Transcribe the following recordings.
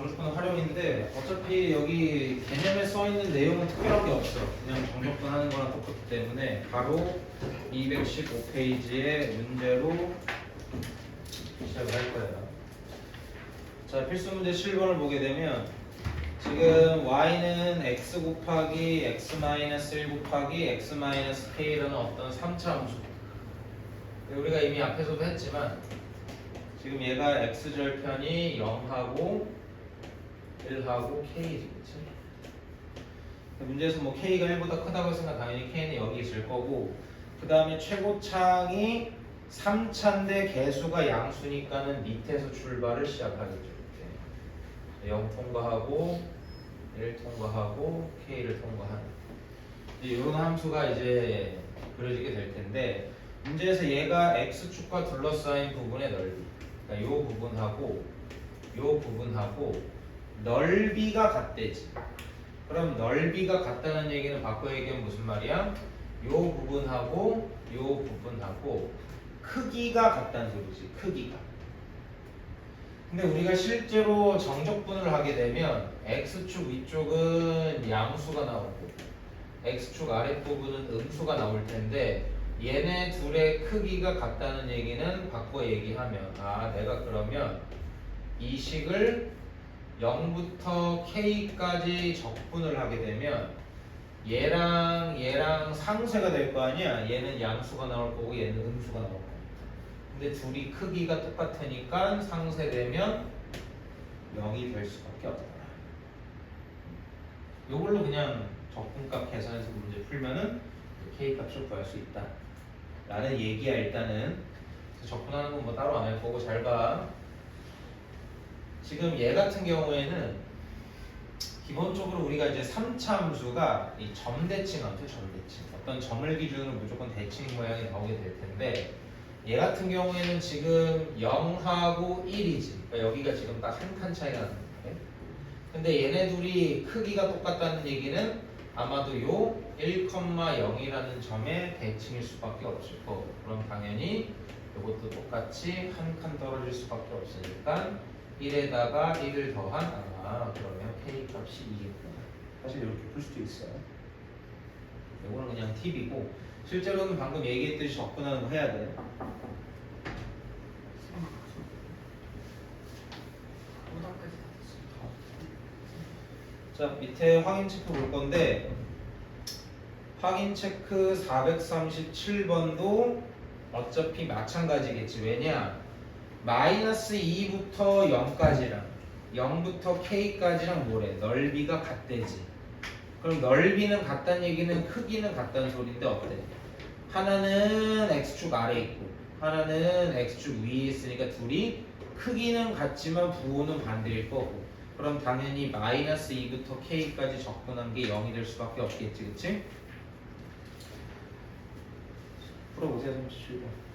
정적분 활용인데 어차피 여기 개념에 써있는 내용은 특별한 게 없어. 그냥 정적분 하는 거랑 똑같기 때문에 바로 215페이지의 문제로 시작을 할 거예요. 자, 필수 문제 7번을 보게 되면 지금 y는 x 곱하기 x-1 곱하기 x-k라는 어떤 3차 함수. 우리가 이미 앞에서도 했지만 지금 얘가 x절편이 0하고 1하고 k지, 그치? 문제에서 뭐 k가 1보다 크다고 했으니까 당연히 k는 여기 있을 거고, 그 다음에 최고창이 3차인데 개수가 양수니까는 밑에서 출발을 시작하겠죠. 이렇게 0 통과하고 1 통과하고 k를 통과하는 이런 함수가 이제 그려지게 될 텐데, 문제에서 얘가 x축과 둘러싸인 부분의 넓이, 그러니까 요 부분하고 요 부분하고 넓이가 같대지. 그럼 넓이가 같다는 얘기는 바꿔 얘기하면 무슨 말이야? 요 부분하고 요 부분하고 크기가 같다는 소리지. 크기가. 근데 우리가 실제로 정적분을 하게 되면 x축 위쪽은 양수가 나오고 x축 아랫부분은 음수가 나올 텐데, 얘네 둘의 크기가 같다는 얘기는 바꿔 얘기하면 내가 그러면 이 식을 0부터 k까지 적분을 하게 되면 얘랑 상쇄가 될 거 아니야. 얘는 양수가 나올 거고 얘는 음수가 나올 거고. 근데 둘이 크기가 똑같으니까 상쇄되면 0이 될 수밖에 없다. 이걸로 그냥 적분값 계산해서 문제 풀면은 k값을 구할 수 있다 라는 얘기야. 일단은 적분하는 건 뭐 따로 안 할 거고 잘 봐. 지금 얘 같은 경우에는 기본적으로 우리가 이제 3차 함수가 이 점대칭 함수, 점대칭. 어떤 점을 기준으로 무조건 대칭 모양이 나오게 될 텐데, 얘 같은 경우에는 지금 0하고 1이지. 그러니까 여기가 지금 딱 한 칸 차이가 나는 거예요. 근데 얘네 둘이 크기가 똑같다는 얘기는 아마도 요 1,0이라는 점의 대칭일 수밖에 없을 거고, 그럼 당연히 이것도 똑같이 한 칸 떨어질 수밖에 없으니까 1에다가 1을 더한 그러면 k값이 2겠구나. 사실 이렇게 풀 수도 있어요. 이거는 그냥 팁이고, 실제로는 방금 얘기했듯이 접근하는 거 해야 돼. 자, 밑에 확인 체크 볼 건데, 확인 체크 437번도 어차피 마찬가지겠지. 왜냐? 마이너스 2부터 0까지랑 0부터 k까지랑 뭐래? 넓이가 같대지. 그럼 넓이는 같다는 얘기는 크기는 같다는 소리인데 어때? 하나는 x축 아래에 있고 하나는 x축 위에 있으니까 둘이 크기는 같지만 부호는 반대일 거고, 그럼 당연히 마이너스 2부터 k까지 적분한 게 0이 될 수밖에 없겠지. 그치? 풀어보세요. 37번.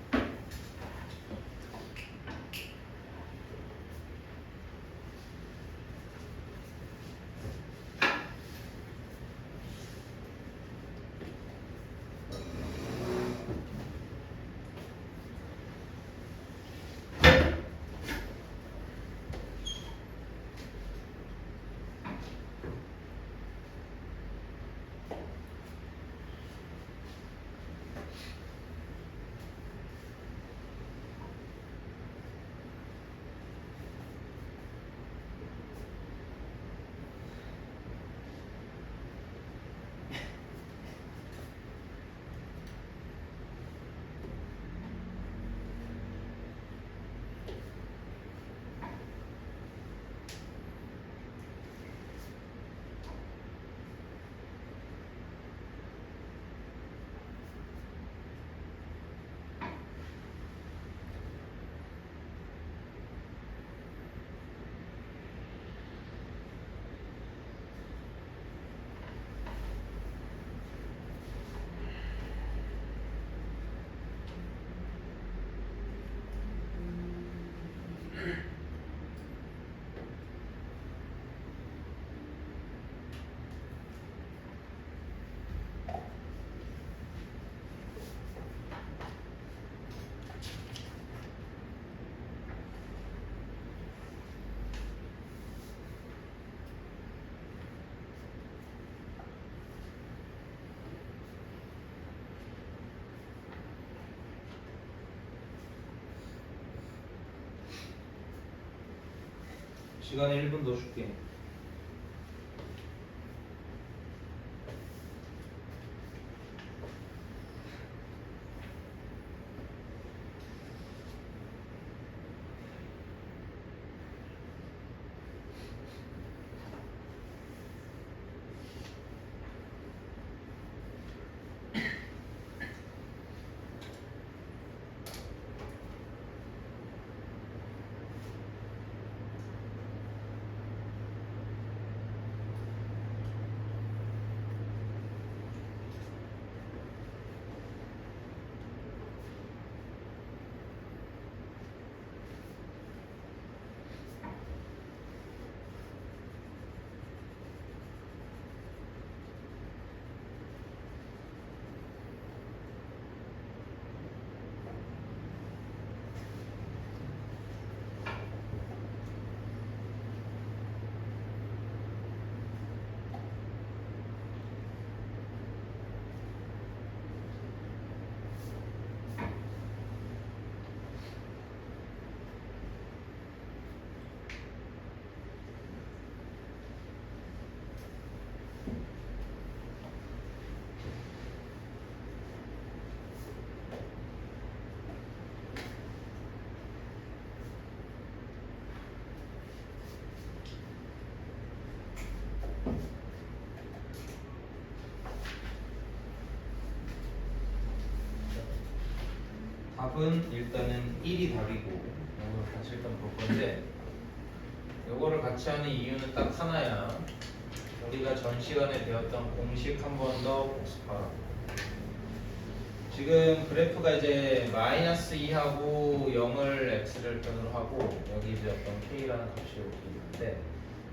시간에 1분 더 줄게. 답은 일단은 1이 답이고 이걸 같이 일단 볼 건데 이거를 같이 하는 이유는 딱 하나야. 우리가 전 시간에 배웠던 공식 한 번 더 복습하라고. 지금 그래프가 이제 마이너스 2하고 0을 x를 편으로 하고 여기 이제 어떤 k라는 값이 여기 있는데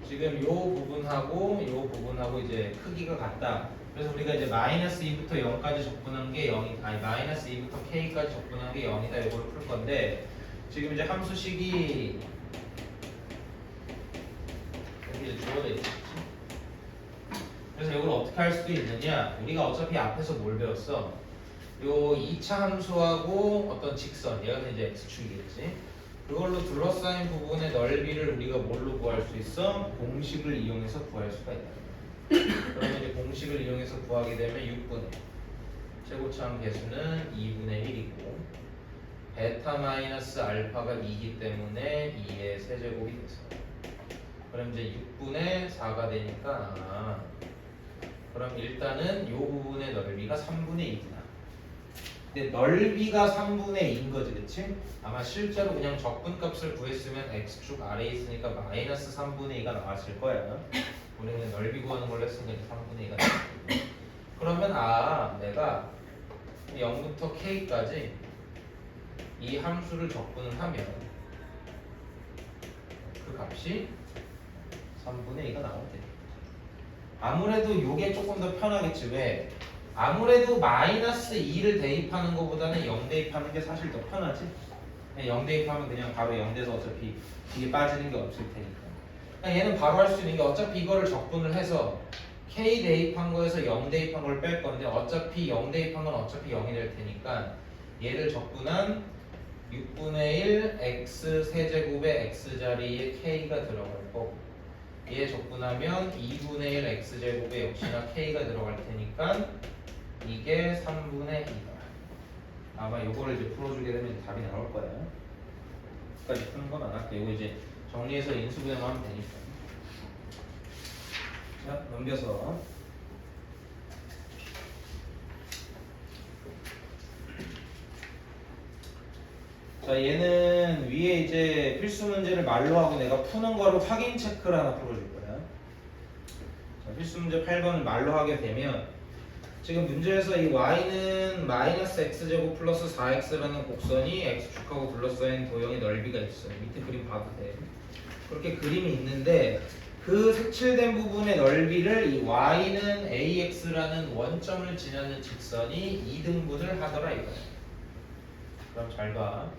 지금 요 부분하고 요 부분하고 이제 크기가 같다. 그래서 우리가 이제 마이너스 2부터 0까지 접근한 게 0이 아니 마이너스 2부터 k까지 접근한 게 0이다. 이거를 풀 건데 지금 이제 함수식이 여기 이제 주어져 있지. 그래서 이걸 어떻게 할 수도 있느냐? 우리가 어차피 앞에서 뭘 배웠어? 요 2차 함수하고 어떤 직선, 얘가 이제 x축이겠지. 그걸로 둘러싸인 부분의 넓이를 우리가 뭘로 구할 수 있어? 공식을 이용해서 구할 수가 있다. 그러면 이제 공식을 이용해서 구하게 되면 6분의 최고차항 개수는 2분의 1이고 베타 마이너스 알파가 2이기 때문에 2의 세제곱이 됐어. 그럼 이제 6분의 4가 되니까 그럼 일단은 이 부분의 넓이가 3분의 2구나. 근데 넓이가 3분의 2인 거지, 그치? 아마 실제로 그냥 적분값을 구했으면 x축 아래에 있으니까 마이너스 3분의 2가 나왔을 거야. 우리는 넓이 구하는 걸로 했으니까 3분의 2가 나왔거든. 그러면 내가 0부터 k까지 이 함수를 적분을 하면 그 값이 3분의 2가 나오면 돼. 아무래도 이게 조금 더 편하겠지. 왜? 아무래도 마이너스 2를 대입하는 것보다는 0 대입하는 게 사실 더 편하지. 0 대입하면 그냥 바로 0 돼서 어차피 이게 빠지는 게 없을 테니까. 그러니까 얘는 바로 할 수 있는 게 어차피 이거를 적분을 해서 k 대입한 거에서 0 대입한 걸 뺄 건데 어차피 0 대입한 건 어차피 0이 될 테니까 얘를 적분한 6분의 1 x 세제곱의 x 자리에 k가 들어갈 거고 얘 적분하면 2분의 1 x제곱에 역시나 k가 들어갈 테니까 이게 3분의 2다. 아마 요거를 이제 풀어주게 되면 답이 나올 거예요. 여기까지 푸는 건 안 할게요. 이거 이제 정리해서 인수분해만 하면 되니까. 자, 넘겨서 자, 얘는 위에 이제 필수 문제를 말로 하고 내가 푸는 거를 확인 체크를 하나 풀어줄 거야. 자, 필수 문제 8번을 말로 하게 되면 지금 문제에서 이 y는 마이너스 x제곱 플러스 4x라는 곡선이 x축하고 둘러싸인 도형의 넓이가 있어요. 밑에 그림 봐도 돼. 그렇게 그림이 있는데 그 색칠된 부분의 넓이를 이 y는 ax라는 원점을 지나는 직선이 2등분을 하더라 이거야. 그럼 잘 봐.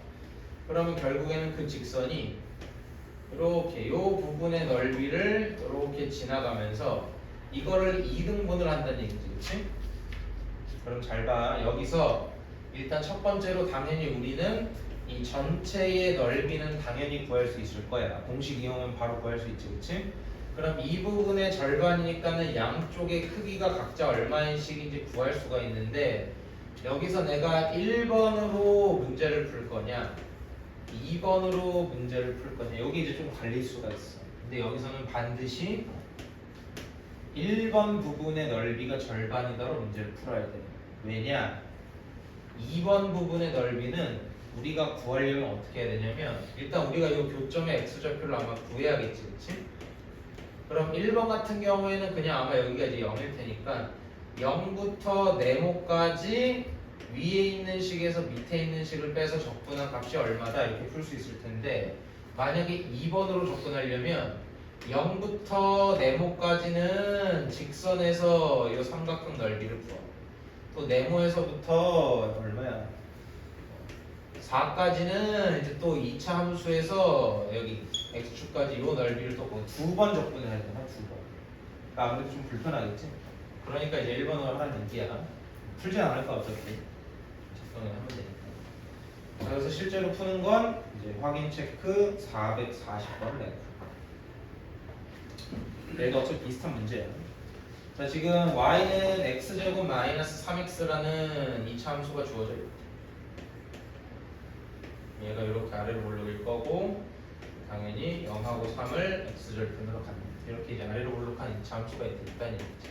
그러면 결국에는 그 직선이 이렇게 요 부분의 넓이를 이렇게 지나가면서 이거를 2등분을 한다는 얘기지, 그렇지? 그럼 잘 봐. 여기서 일단 첫 번째로 당연히 우리는 이 이 전체의 넓이는 당연히 구할 수 있을 거야. 공식 이용하면 바로 구할 수 있지, 그치? 그럼 이 부분의 절반이니까는 양쪽의 크기가 각자 얼마인 식인지 구할 수가 있는데 여기서 내가 1번으로 문제를 풀 거냐 2번으로 문제를 풀 거냐 여기 이제 좀 갈릴 수가 있어. 근데 여기서는 반드시 1번 부분의 넓이가 절반이다로 문제를 풀어야 돼. 왜냐? 2번 부분의 넓이는 우리가 구하려면 어떻게 해야 되냐면 일단 우리가 이 교점의 x좌표를 아마 구해야겠지, 그치? 그럼 1번 같은 경우에는 그냥 아마 여기가 이제 0일 테니까 0부터 네모까지 위에 있는 식에서 밑에 있는 식을 빼서 적분한 값이 얼마다 이렇게 풀 수 있을 텐데 만약에 2번으로 접근하려면 0부터 네모까지는 직선에서 이 삼각형 넓이를 구하. 또 네모에서부터 얼마야? 4까지는 이제 또 2차 함수에서 여기 x축까지 이 넓이를 또 두 번 접근해야 되나? 두 번. 그러니까 아무래도 좀 불편하겠지? 그러니까 이제 1번으로 하라는 얘기야. 풀진 않을 거 어차피. 접근을 하면 되니까. 자, 그래서 실제로 푸는 건 이제 확인 체크 440번을 내고. 얘가 어차피 비슷한 문제야. 자, 지금 y는 x제곱 마이너스 3x라는 2차 함수가 주어져 있고 얘가 이렇게 아래로 올라올 거고 당연히 0하고 3을 x절편으로 갖는 이렇게 이제 아래로 올라간 2차 함수가 있다는 얘기지.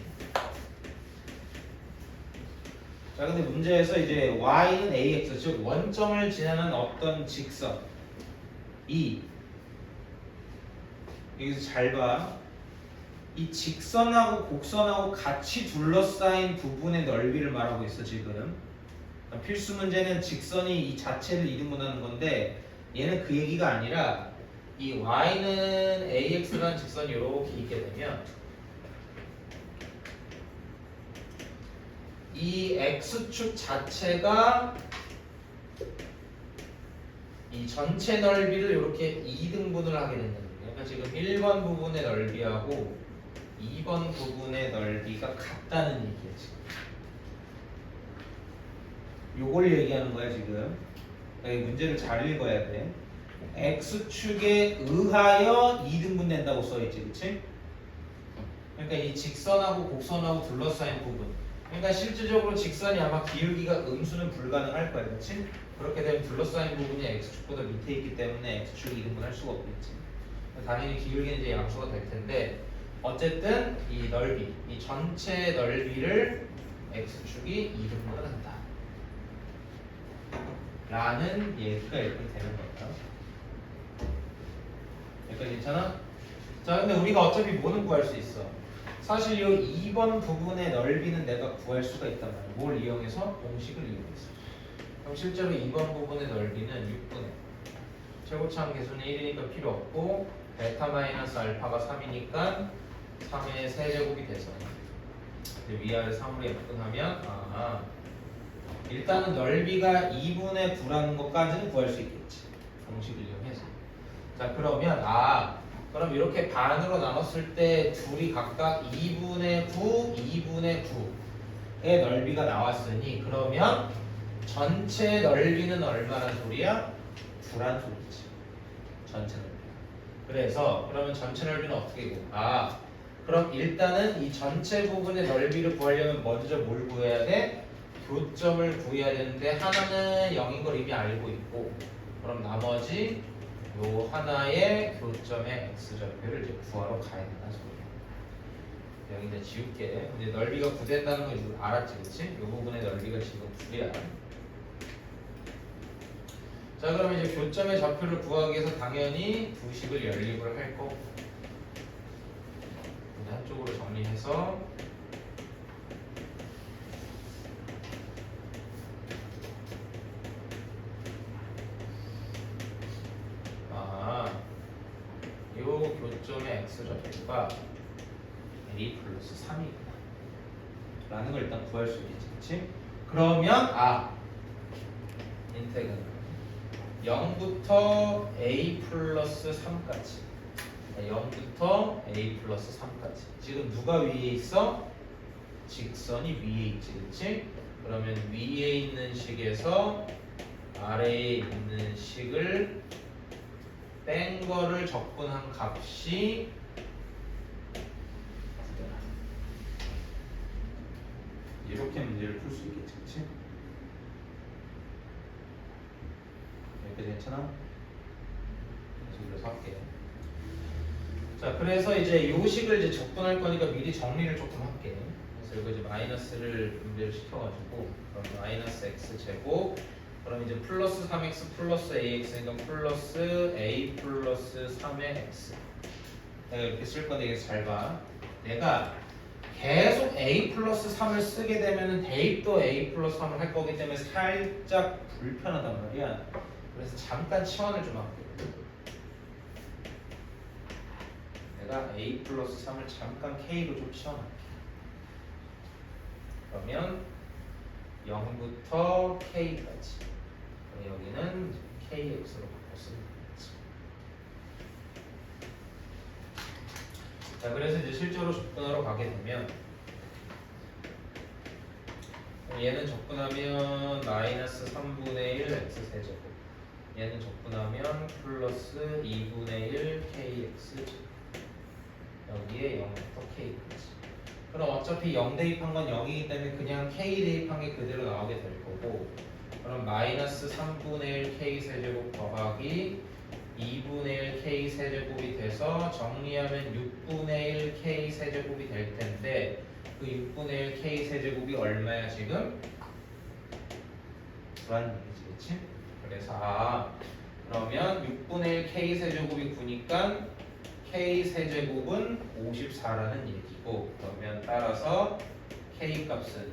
자, 근데 문제에서 이제 y는 ax 즉 원점을 지나는 어떤 직선 여기서 잘 봐. 이 직선하고 곡선하고 같이 둘러싸인 부분의 넓이를 말하고 있어 지금. 필수 문제는 직선이 이 자체를 이등분하는 건데 얘는 그 얘기가 아니라 이 y는 ax라는 직선이 이렇게 있게 되면 이 x축 자체가 이 전체 넓이를 이렇게 2등분을 하게 된다는 거예요. 그러니까 지금 1번 부분의 넓이하고 2번 부분의 넓이가 같다는 얘기야 지금. 요걸 얘기하는 거야 지금. 그러니까 문제를 잘 읽어야 돼. x축에 의하여 2등분 된다고 써있지, 그치? 그러니까 이 직선하고 곡선하고 둘러싸인 부분. 그러니까 실질적으로 직선이 아마 기울기가 음수는 불가능할 거야, 그치? 그렇게 되면 둘러싸인 부분이 x축보다 밑에 있기 때문에 x축이 2등분 할 수가 없겠지. 당연히 기울기는 이제 양수가 될 텐데 어쨌든 이 넓이, 이 전체 넓이를 x축이 2등분을 한다 라는 얘기가 이렇게 되는 거예요. 여기까지 괜찮아? 자, 근데 우리가 어차피 뭐는 구할 수 있어. 사실 이 2번 부분의 넓이는 내가 구할 수가 있단 말이야. 뭘 이용해서? 공식을 이용해서. 그럼 실제로 2번 부분의 넓이는 6분의 최고차항 계수는 1이니까 필요 없고 베타 마이너스 알파가 3이니까 3의 세제곱이 돼서 위아래 3으로 약분하면 일단은 넓이가 2분의 9라는 것까지는 구할 수 있겠지. 공식을 이용해서. 자, 그러면 그럼 이렇게 반으로 나눴을 때 둘이 각각 2분의 9, 2분의 9의 넓이가 나왔으니 그러면 전체 넓이는 얼마란 소리야? 9란 소리지. 전체 넓이. 그래서 그러면 전체 넓이는 어떻게 구해? 그럼 일단은 이 전체 부분의 넓이를 구하려면 먼저 뭘 구해야 돼? 교점을 구해야 되는데 하나는 0인 걸 이미 알고 있고 그럼 나머지 요 하나의 교점의 x좌표를 이제 구하러 가야 된다는 소리야. 여기 이제 지울게. 근데 넓이가 9 된다는 걸 알았지, 그치? 이 부분의 넓이가 지금 9야. 자, 그러면 이제 교점의 좌표를 구하기 위해서 당연히 두 식을 연립을 할 거고 이제 한쪽으로 정리해서 요 교점의 x좌표가 a 플러스 3이구나 라는 걸 일단 구할 수 있겠지, 그치? 그러면 인테그랄 0부터 a 플러스 3까지 0부터 a 플러스 3까지 지금 누가 위에 있어? 직선이 위에 있지, 그치? 그러면 위에 있는 식에서 아래에 있는 식을 뺀 거를 적분한 값이 9다. 이렇게 문제를 풀 수 있겠지, 그치? 여기까지 괜찮아? 그래서 할게. 자, 그래서 이제 요 식을 이제 적분할 거니까 미리 정리를 조금 할게. 그래서 이거 이제 마이너스를 분배를 시켜가지고 그럼 마이너스 x 제곱 그럼 이제 플러스 3x 플러스 ax니까 플러스 a 플러스 3의 x. 내가 이렇게 쓸 건데 이게 잘 봐. 내가 계속 a 플러스 3을 쓰게 되면은 대입도 a 플러스 3을 할 거기 때문에 살짝 불편하단 말이야. 그래서 잠깐 치환을 좀 할게. 내가 a 플러스 3을 잠깐 k로 좀 치환할게. 그러면 0부터 k까지. 여기는 kx로 바꿨습니다. 자, 그래서 이제 실제로 접근하러 가게 되면 얘는 접근하면 마이너스 3분의 1 x 세제곱, 얘는 접근하면 플러스 2분의 1 kx 제곱, 여기에 0부터 k까지. 그럼 어차피 0 대입한 건 0이기 때문에 그냥 k 대입한 게 그대로 나오게 될 거고, 그럼 마이너스 3분의 1 k 세제곱 더하기 2분의 1 k 세제곱이 돼서 정리하면 6분의 1 k 세제곱이 될 텐데, 그 6분의 1 k 세제곱이 얼마야 지금? 라는 얘기지, 그치? 그래서 그러면 6분의 1 k 세제곱이 9니까 k 세제곱은 54라는 얘기고, 그러면 따라서 k 값은,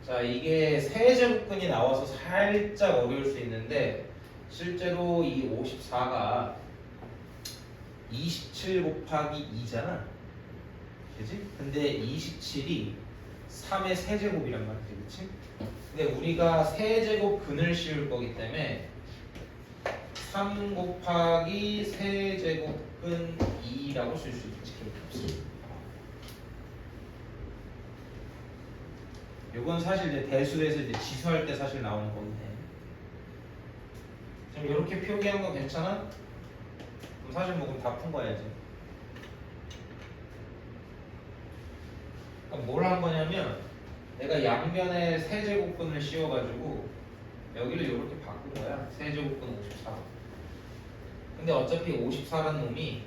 자, 이게 세제곱근이 나와서 살짝 어려울 수 있는데 실제로 이 54가 27 곱하기 2잖아, 그치? 근데 27이 3의 세제곱이란 말이지, 그치? 근데 우리가 세제곱근을 씌울 거기 때문에 3 곱하기 세제곱근 2라고 쓸 수 있지, K값을. 요건 사실 이제 대수에서 이제 지수할 때 사실 나오는 건데, 지금 이렇게 표기한 거 괜찮아? 그럼 사실 뭐 그럼 다 푼 거야지. 그럼 뭘 한 거냐면 내가 양면에 세제곱근을 씌워가지고 여기를 이렇게 바꾼 거야. 세제곱근 54. 근데 어차피 54라는 놈이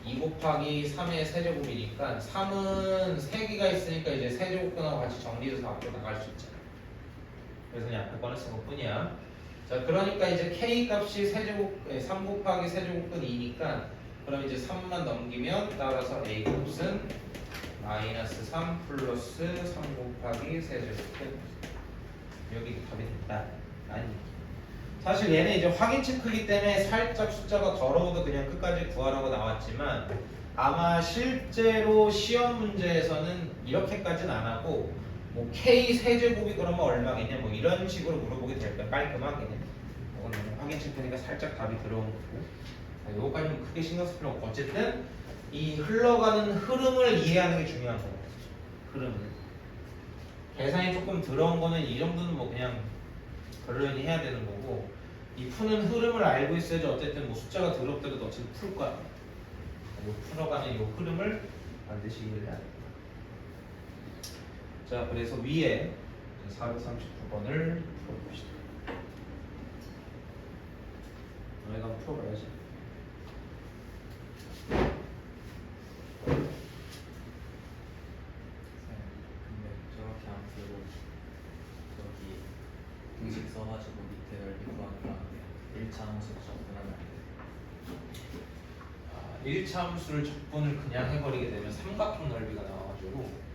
2 곱하기 3의 세제곱이니까 3은 3개가 있으니까 이제 세제곱근하고 같이 정리해서 앞으로 나갈 수 있잖아. 그래서 그냥 앞에 꺼냈은 것 뿐이야. 자, 그러니까 이제 k 값이 3 곱하기 세제곱근 2니까 그럼 이제 3만 넘기면 따라서 a 값은 마이너스 3 플러스 3 곱하기 세제곱근, 여기 답이 됐다. 아니, 사실 얘는 이제 확인 체크이기 때문에 살짝 숫자가 더러워도 그냥 끝까지 구하라고 나왔지만 아마 실제로 시험 문제에서는 이렇게까지는 안 하고 뭐 k 세제곱이 그러면 얼마겠냐 뭐 이런 식으로 물어보게 될 거야, 깔끔하게. 이거는 확인 체크니까 살짝 답이 들어온 거고, 요거까지는 크게 신경 쓸 필요 없고, 어쨌든 이 흘러가는 흐름을 이해하는 게 중요한 거예요. 흐름을. 계산이 조금 들어온 거는 이 정도는 뭐 그냥 그러려니 해야 되는 거고, 이 푸는 흐름을 알고 있어야지 어쨌든 뭐 숫자가 더럽더라도 어쨌든 풀 거야. 요 풀어가는 이 흐름을 반드시 이해를 해야 됩니다. 자, 그래서 위에 439번을 풀어봅시다. 너희가 한번 풀어봐야지. 근데 저렇게 안 쓰고 저기 공식 써가지고 밑에 넓이 구하는 게 1차 함수로 접근하면 안 돼. 1차 함수를 적분을 그냥 해버리게 되면 삼각형 넓이가 나와가지고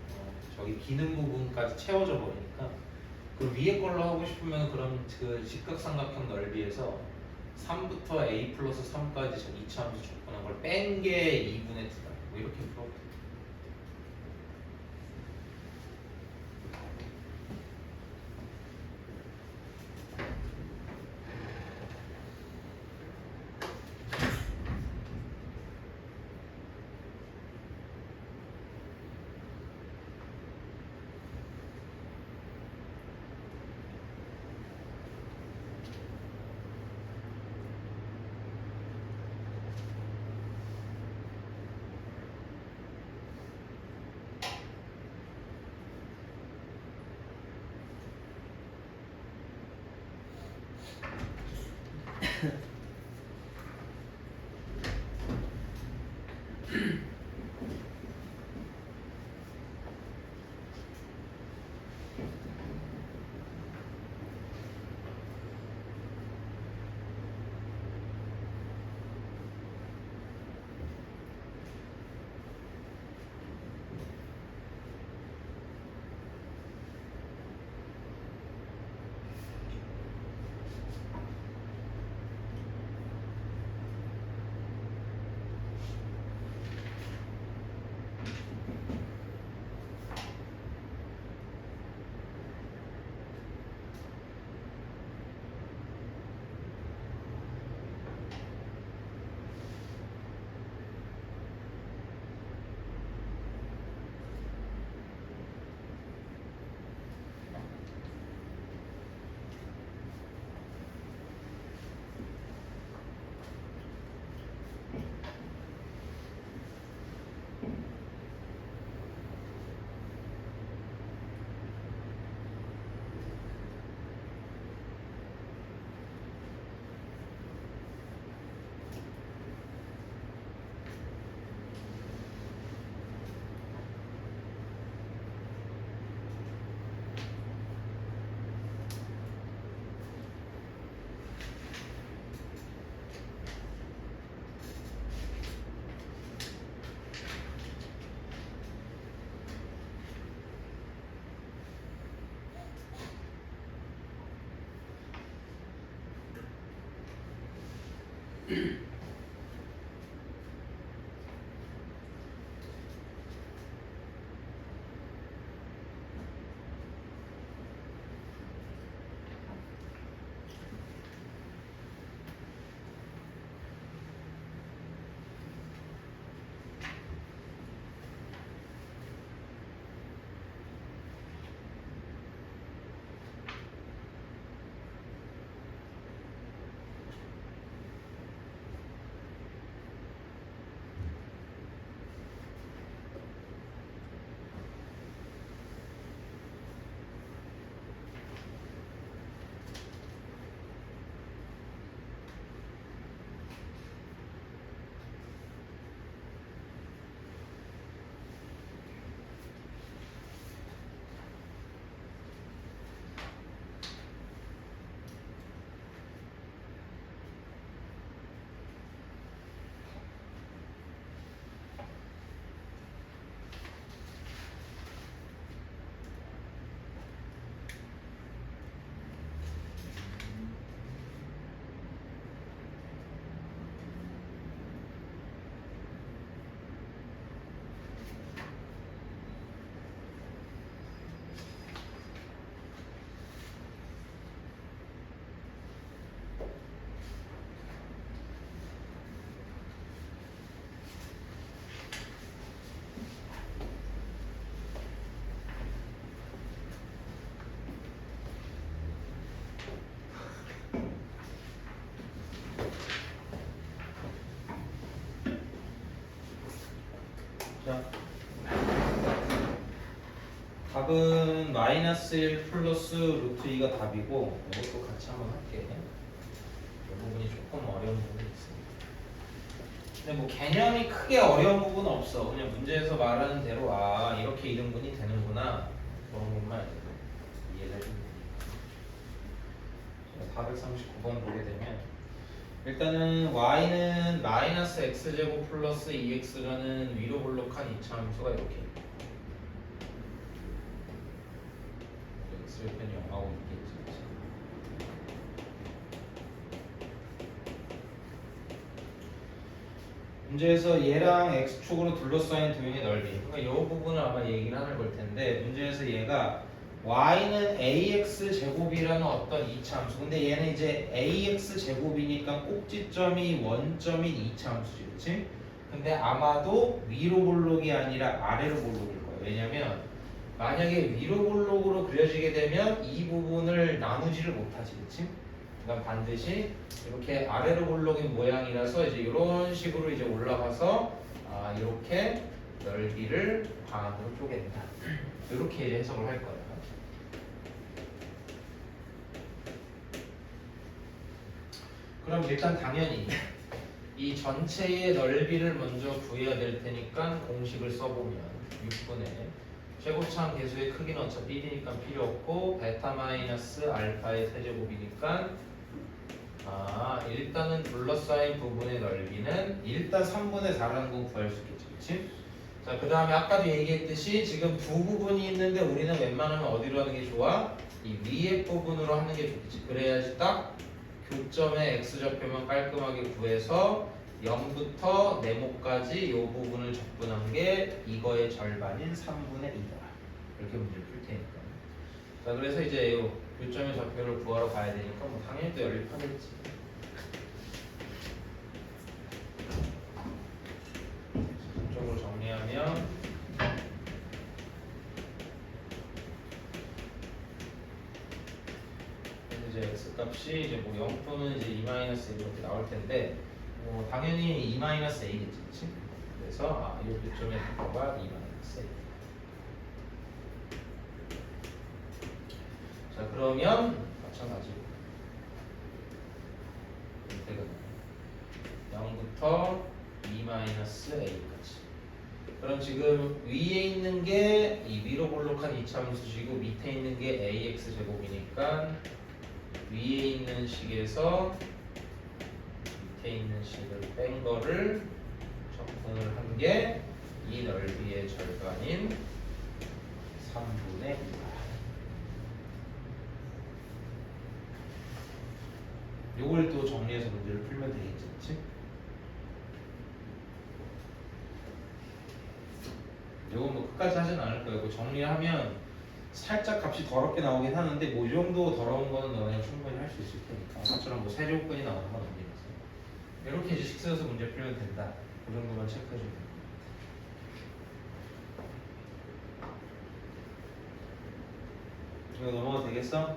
저기 기능 부분까지 채워져 버리니까 그 위에 걸로 하고 싶으면 그럼 그 직각삼각형 넓이에서 3부터 a 플러스 3까지 저 2차 함수 적분한 걸 뺀 게 2분의 2다. 뭐 이렇게 풀어도 돼. 자, 답은 마이너스 1 플러스 루트 2가 답이고 이것도 같이 한번 할게. 이 부분이 조금 어려운 부분이 있습니다. 근데 뭐 개념이 크게 어려운 부분은 없어. 그냥 문제에서 말하는 대로 아 이렇게 이등분이 되는구나 그런 것만 이해를 해주면 되니까. 439번 보게 되면 일단은 y는 마이너스 x제곱 플러스 2x라는 위로 볼록한 이차함수가 이렇게 있고 x절편 0하고 있겠지. 문제에서 얘랑 x축으로 둘러싸인 도형의 넓이, 그러니까 이 부분을 아마 얘기를 하는 걸 텐데 문제에서 얘가 y는 ax 제곱이라는 어떤 이차함수, 근데 얘는 이제 ax 제곱이니까 꼭지점이 원점인 이차함수지, 그렇지? 근데 아마도 위로 볼록이 아니라 아래로 볼록일 거예요. 왜냐면 만약에 위로 볼록으로 그려지게 되면 이 부분을 나누지를 못하지, 그렇지? 그러니까 반드시 이렇게 아래로 볼록인 모양이라서 이제 이런 식으로 이제 올라가서 이렇게 넓이를 반으로 쪼갠다. 이렇게 이제 해석을 할 거예요. 그럼 일단 당연히 이 전체의 넓이를 먼저 구해야 될 테니까 공식을 써보면 6분의 최고차항 계수의 크기는 어차피 1이니까 필요 없고 베타 마이너스 알파의 세제곱이니까 일단은 둘러싸인 부분의 넓이는 일단 3분의 4라는 거 구할 수 있겠지, 그치? 자, 그 다음에 아까도 얘기했듯이 지금 두 부분이 있는데 우리는 웬만하면 어디로 하는 게 좋아? 이 위에 부분으로 하는 게 좋겠지. 그래야지 딱 교점의 x좌표만 깔끔하게 구해서 0부터 네모까지 이 부분을 적분한 게 이거의 절반인 3분의 2다. 이렇게 문제를 풀 테니까. 자, 그래서 이제 이 교점의 좌표를 구하러 가야 되니까 뭐 당연히 또 연립하겠지. 이쪽으로 정리하면 이제 x 값이 이제 뭐 0 또는 이제 2-a 이렇게 나올 텐데 뭐 당연히 2-a겠지, 그치? 그래서 이 교점의 좌표가 2-a. 자, 그러면 마찬가지로 0부터 2-a까지. 그럼 지금 위에 있는 게 이 위로 볼록한 이차함수식이고 밑에 있는 게 ax 제곱이니까 위에 있는 식에서 밑에 있는 식을 뺀 거를 적분을 한 게 이 넓이의 절반인 3분의 2. 요걸 또 정리해서 문제를 풀면 되겠지, 그치? 요건 뭐 끝까지 하진 않을 거예요. 정리하면 살짝 값이 더럽게 나오긴 하는데 뭐 이 정도 더러운 거는 너네 충분히 할 수 있을 테니까 아까처럼 뭐 세제곱근이 나오는 건 아니라서 이렇게 이제 식수여서 문제 풀면 된다. 그 정도만 체크해주면 됩니다. 이거 넘어가도 되겠어?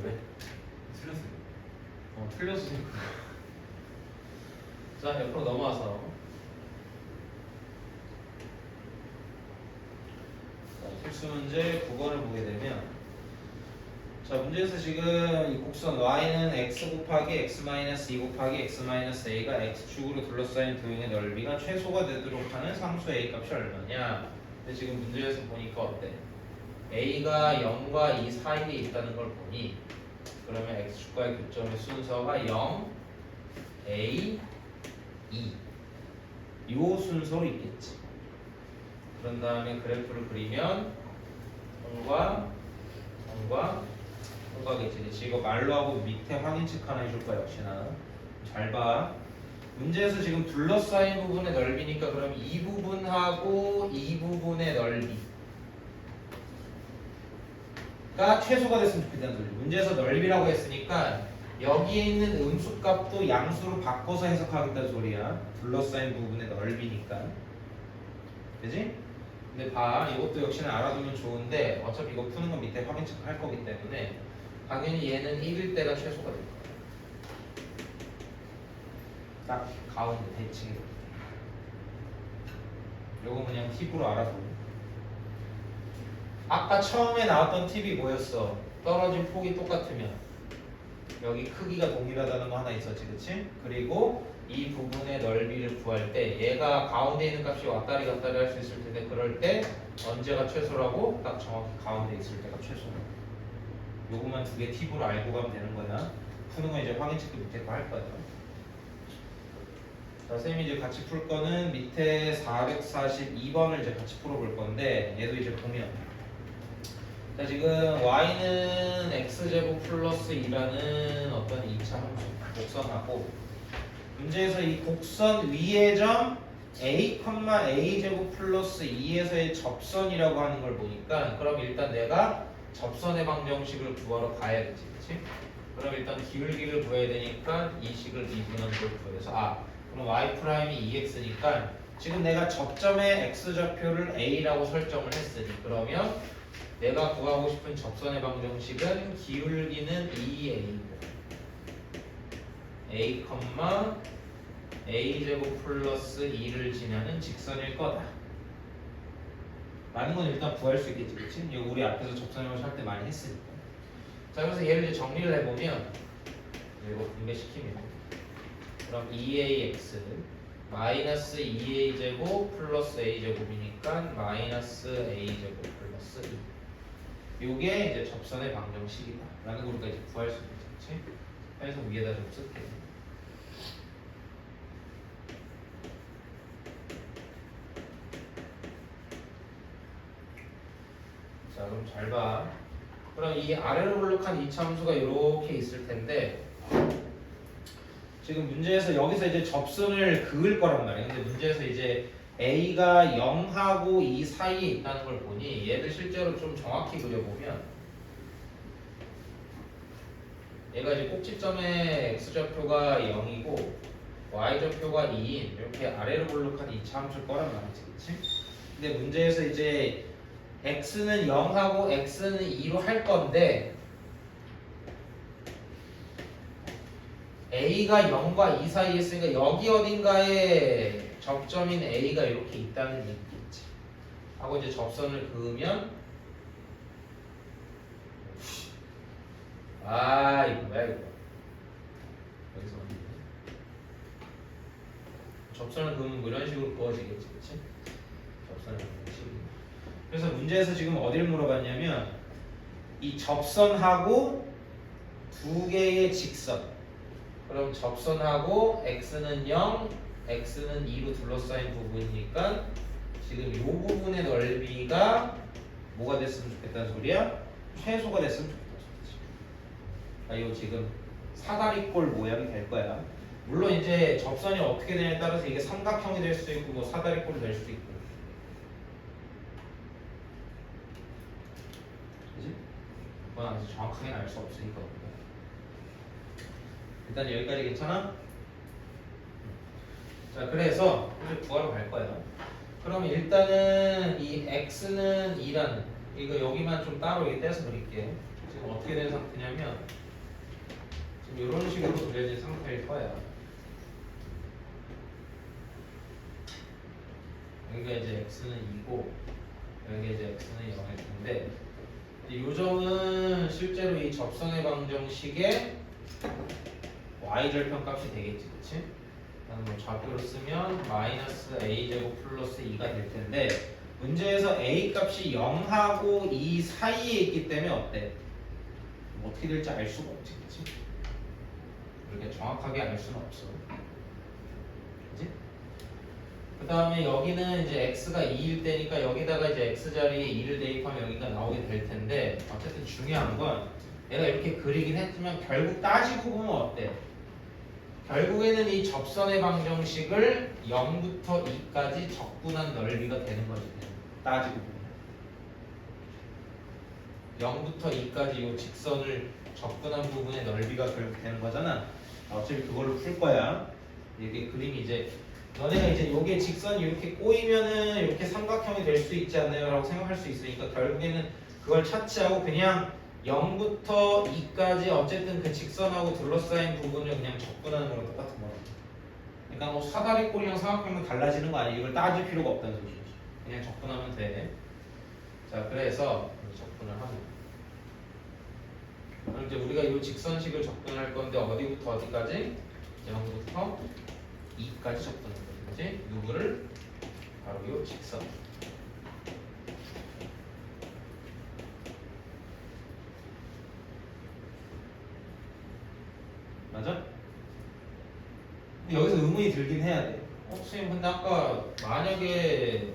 왜? 틀렸어요. 틀렸으니까. 자, 옆으로 넘어와서 필수 문제 9번을 보게 되면 자, 문제에서 지금 이 곡선 y는 x 곱하기 x 마이너스 2 곱하기 x 마이너스 a가 x축으로 둘러싸인 도형의 넓이가 최소가 되도록 하는 상수 a 값이 얼마냐. 근데 지금 문제에서 보니까 어때? a가 0과 2 사이에 있다는 걸 보니 그러면 x축과의 교점의 순서가 0, a, 2 요 순서로 있겠지. 그런 다음에 그래프를 그리면 통과겠지. 이거 말로 하고 밑에 확인 체크 하나 해줄 거야. 역시나 잘 봐. 문제에서 지금 둘러싸인 부분의 넓이니까 그럼 이 부분하고 이 부분의 넓이가 최소가 됐으면 좋겠다는 소리. 문제에서 넓이라고 했으니까 여기에 있는 음수값도 양수로 바꿔서 해석하겠다는 소리야. 둘러싸인 부분의 넓이니까. 그지? 근데 봐, 이것도 역시나 알아두면 좋은데 어차피 이거 푸는 건 밑에 확인 체크 할 거기 때문에 당연히 얘는 1일 때가 최소가 될 거야. 딱 가운데 대칭이. 요거 그냥 팁으로 알아두고. 아까 처음에 나왔던 팁이 뭐였어? 떨어진 폭이 똑같으면 여기 크기가 동일하다는 거 하나 있었지, 그치? 그리고 이 부분의 넓이를 구할 때 얘가 가운데 있는 값이 왔다리 갔다리 할 수 있을 텐데 그럴 때 언제가 최소라고? 딱 정확히 가운데 있을 때가 최소라고. 요거만 두 개 팁으로 알고 가면 되는 거야. 푸는 건 이제 확인 체크 밑에 거 할 거야. 자, 쌤이 이제 같이 풀 거는 밑에 442번을 이제 같이 풀어볼 건데 얘도 이제 보면 자, 지금 y는 x제곱 플러스 2라는 어떤 2차 함수 곡선하고 문제에서 이 곡선 위의 점 a, a제곱 플러스 2에서의 접선이라고 하는 걸 보니까 그럼 일단 내가 접선의 방정식을 구하러 가야겠지, 그치? 그럼 일단 기울기를 구해야 되니까 이 식을 미분한 걸 구해서 그럼 y'이 2x니까 지금 내가 접점의 x좌표를 a라고 설정을 했으니 그러면 내가 구하고 싶은 접선의 방정식은 기울기는 2a고 a, a제곱 플러스 2를 지나는 직선일 거다 라는 건 일단 구할 수 있겠지, 그치? 이거 우리 앞에서 접선형을 할 때 많이 했으니까 자, 그래서 얘를 이제 정리를 해보면 이거 분배시키면 그럼 2ax 마이너스 2a 제곱 플러스 a 제곱이니까 마이너스 a 제곱 플러스 2. 요게 이제 접선의 방정식이다 라는 걸 우리가 이제 구할 수 있는 거지. 그래서 위에다 좀 쓸게. 자, 그럼 잘 봐. 그럼 이 아래로 볼록한 이차함수가 이렇게 있을 텐데 지금 문제에서 여기서 이제 접선을 그을 거란 말이에요. 근데 문제에서 이제 A가 0하고 2 사이에 있다는 걸 보니 얘를 실제로 좀 정확히 그려보면 얘가 이제 꼭지점의 x좌표가 0이고 y좌표가 2인 이렇게 아래로 볼록한 이차함수일 거란 말이지, 그치? 근데 문제에서 이제 x는 0하고 x는 2로 할 건데 A가 0과 2 사이에 있으니까 여기 어딘가에 접점인 A가 이렇게 있다는 얘기겠지. 하고 이제 접선을 그으면 아 이거 뭐야 이거 여기서 접선을 그으면 뭐 이런 식으로 그어지겠지, 그치? 접선을 그으는 식으로. 그래서 문제에서 지금 어디를 물어봤냐면 이 접선하고 두 개의 직선 그럼 접선하고 x는 0, x는 2로 둘러싸인 부분이니까 지금 이 부분의 넓이가 뭐가 됐으면 좋겠다는 소리야? 최소가 됐으면 좋겠다는 소리지. 아, 이거 지금 사다리꼴 모양이 될 거야. 물론 이제 접선이 어떻게 되냐에 따라서 이게 삼각형이 될 수도 있고 뭐 사다리꼴이 될 수도 있고. 그지? 그건 아직 정확하게는 알 수 없으니까. 일단 여기까지 괜찮아? 자, 그래서 이제 구하러 갈 거예요. 그럼 일단은 이 x는 2라는 이거 여기만 좀 따로 여기 떼서 그릴게요. 지금 어떻게 된 상태냐면 지금 이런 식으로 그려진 상태일 거야. 여기가 이제 x는 2고 여기가 이제 x는 0일 텐데 이 요점은 실제로 이 접선의 방정식의 y절편 값이 되겠지, 그치? 뭐 좌표로 쓰면 마이너스 a제곱 플러스 2가 될 텐데 문제에서 a 값이 0하고 2 사이에 있기 때문에 어때? 어떻게 될지 알 수가 없지, 그치? 이렇게 정확하게 알 수는 없어. 그치? 그 다음에 여기는 이제 x가 2일 때니까 여기다가 이제 x 자리에 2를 대입하면 여기가 나오게 될 텐데 어쨌든 중요한 건 얘가 이렇게 그리긴 했지만 결국 따지고 보면 어때? 결국에는 이 접선의 방정식을 0부터 2까지 적분한 넓이가 되는 거지. 따지고 보면 0부터 2까지 이 직선을 접근한 부분의 넓이가 결국 되는 거잖아. 어차피 그걸로 풀 거야. 이게 그림이 이제 너네가 이제 요게 직선이 이렇게 꼬이면은 이렇게 삼각형이 될 수 있지 않나요? 라고 생각할 수 있으니까 결국에는 그걸 차치하고 그냥 0부터 2까지 어쨌든 그 직선하고 둘러싸인 부분을 그냥 접근하는 거랑 똑같은 거야. 그러니까 뭐 사다리꼴이랑 삼각형은 달라지는 거 아니야. 이걸 따질 필요가 없다는 소리지. 그냥 접근하면 돼. 자, 그래서 접근을 하면 그럼 이제 우리가 이 직선식을 접근할 건데 어디부터 어디까지? 0부터 2까지 접근할 거지. 그치? 누구를? 바로 이 직선. 맞아? 근데 여기서 의문이 들긴 해야 돼. 선생님 근데 아까 만약에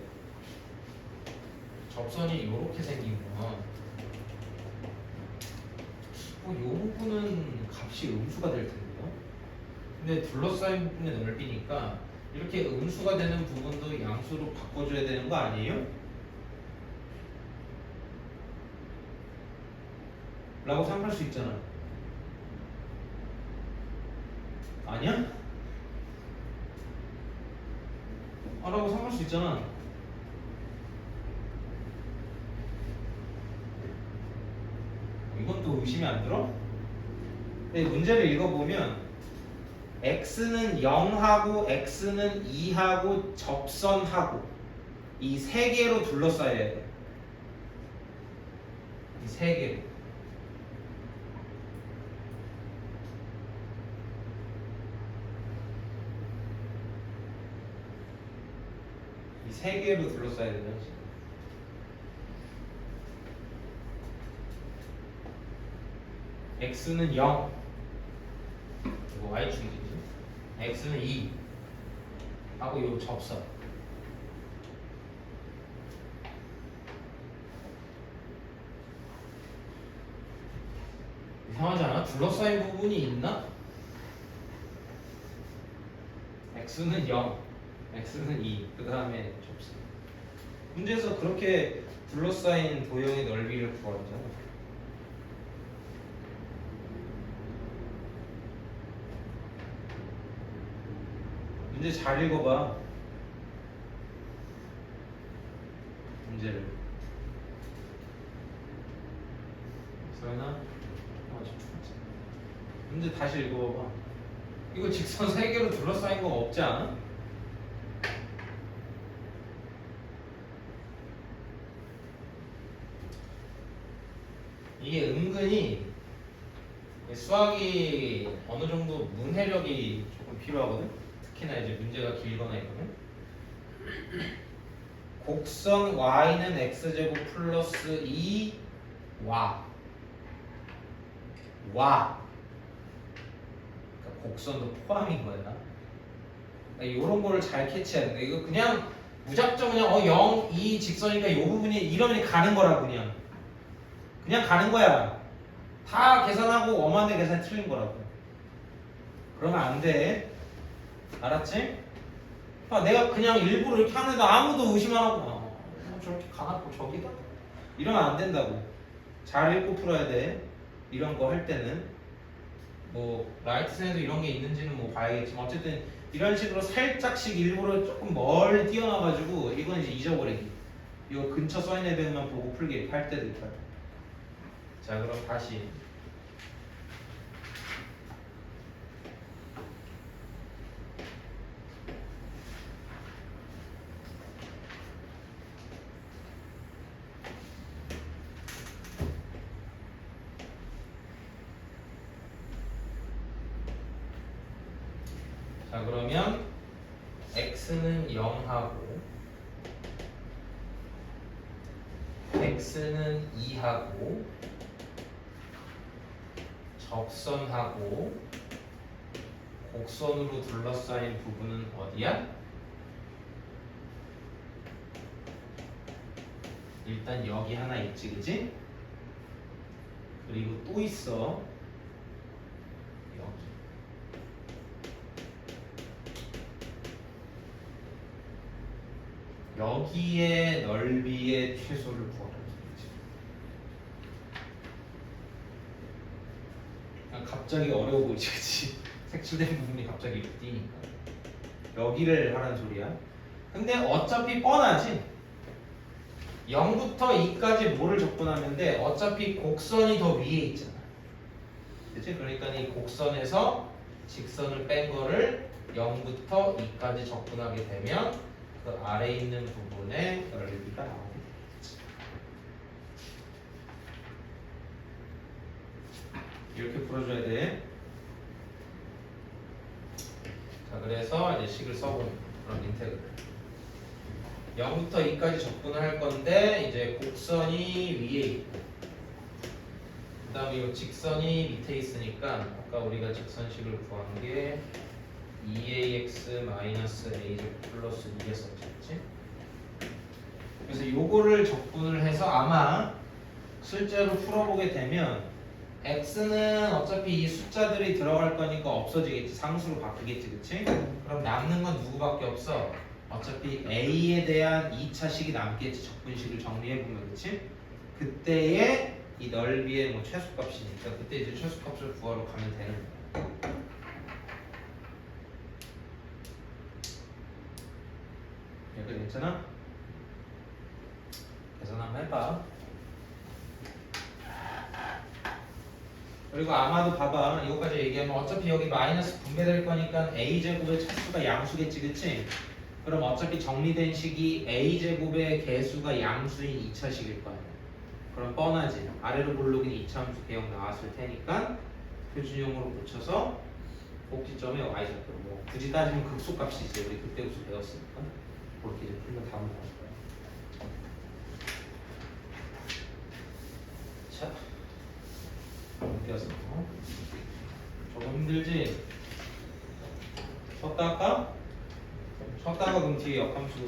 접선이 이렇게 생기면 이 부분은 값이 음수가 될 텐데요. 근데 둘러싸인 부분의 넓이니까 이렇게 음수가 되는 부분도 양수로 바꿔줘야 되는 거 아니에요? 라고 생각할 수 있잖아. 아니야? 라고 생각할 수 있잖아. 이건 또 의심이 안 들어? 근데 문제를 읽어보면 x는 0하고 x는 2하고 접선하고 이 세 개로 둘러싸여야 돼. 이 세 개로. 이 세 개로 둘러싸야 되는 지금. x는 0. 이거 y축이지. x는 2. 하고 요 접선. 이상하지 않아? 둘러싸인 부분이 있나? x는 0, x는 2, 그 다음에 접선. 문제에서 그렇게 둘러싸인 도형의 넓이를 구하잖아. 문제 잘 읽어봐. 문제를. 서연아, 문제 다시 읽어봐. 이거 직선 3개로 둘러싸인 거 없지 않아? 이게 은근히 수학이 어느 정도 문해력이 조금 필요하거든. 특히나 이제 문제가 길거나 이러면. 곡선 y는 x제곱 플러스 2와 그러니까 곡선도 포함인 거야. 이런 거를 잘 캐치해야 돼. 이거 그냥 무작정 그냥 0, 2 직선이니까 이 부분이 이러면 가는 거라 그냥 가는 거야. 다 계산하고 엄한데 계산 틀린 거라고. 그러면 안 돼. 알았지? 내가 그냥 일부러 이렇게 하는데 아무도 의심 안 하고 저렇게 가놨고 저기다 이러면 안 된다고. 잘 읽고 풀어야 돼. 이런 거 할 때는 뭐 라이트선에도 이런 게 있는지는 뭐 봐야겠지만 어쨌든 이런 식으로 살짝씩 일부러 조금 멀리 띄어놔가지고 이건 이제 잊어버리기. 이거 근처 써있는 애들만 보고 풀기 이렇게 할 때도 있다. 자 그럼 다시 자 그러면 x는 0하고 x는 2하고 접선하고 곡선으로 둘러싸인 부분은 어디야? 일단 여기 하나 있지, 그치? 그리고 또 있어. 여기에 넓이의 최소를 구하라. 갑자기 어려워 보이지, 그치? 색칠된 부분이 갑자기 이렇게 띄니까 여기를 하라는 소리야. 근데 어차피 뻔하지. 0부터 2까지 뭐를 접근하면 돼? 어차피 곡선이 더 위에 있잖아. 그치? 그러니까 이 곡선에서 직선을 뺀 거를 0부터 2까지 접근하게 되면 그 아래에 있는 부분의 넓이가 나오게 되겠지. 이렇게 풀어줘야 돼. 자, 그래서 이제 식을 써보는 그런 인테그럴. 0부터 2까지 접근을 할 건데 이제 곡선이 위에 있고 그 다음에 이 직선이 밑에 있으니까 아까 우리가 직선식을 구한 게 2ax-a 플러스 2였었지. 그래서 요거를 적분을 해서 아마 실제로 풀어보게 되면 x는 어차피 이 숫자들이 들어갈 거니까 없어지겠지. 상수로 바뀌겠지, 그치? 그럼 남는 건 누구밖에 없어? 어차피 a에 대한 2차식이 남겠지. 적분식을 정리해보면, 그치? 그때의 이 넓이의 뭐 최소값이니까 그때 이제 최소값을 구하러 가면 되는 거야. 여기 괜찮아? 계산 한번 해봐. 그리고 아마도 봐봐. 이거까지 얘기하면 어차피 여기 마이너스 분배될 거니까 a제곱의 차수가 양수겠지, 그치? 그럼 어차피 정리된 식이 a제곱의 개수가 양수인 2차식일 거야. 그럼 뻔하지. 아래로 볼록인 2차 함수 개형 나왔을 테니까 표준형으로 고쳐서 꼭지점에 y좌표로 뭐 굳이 따지면 극소값이지. 우리 그때 우수 배웠으니까. 그렇게 이제 풀면 답은 나올 거야. 자, 넘겨서 조금 힘들지? 쳤다 할까? 쳤다가 그럼 뒤에 역함수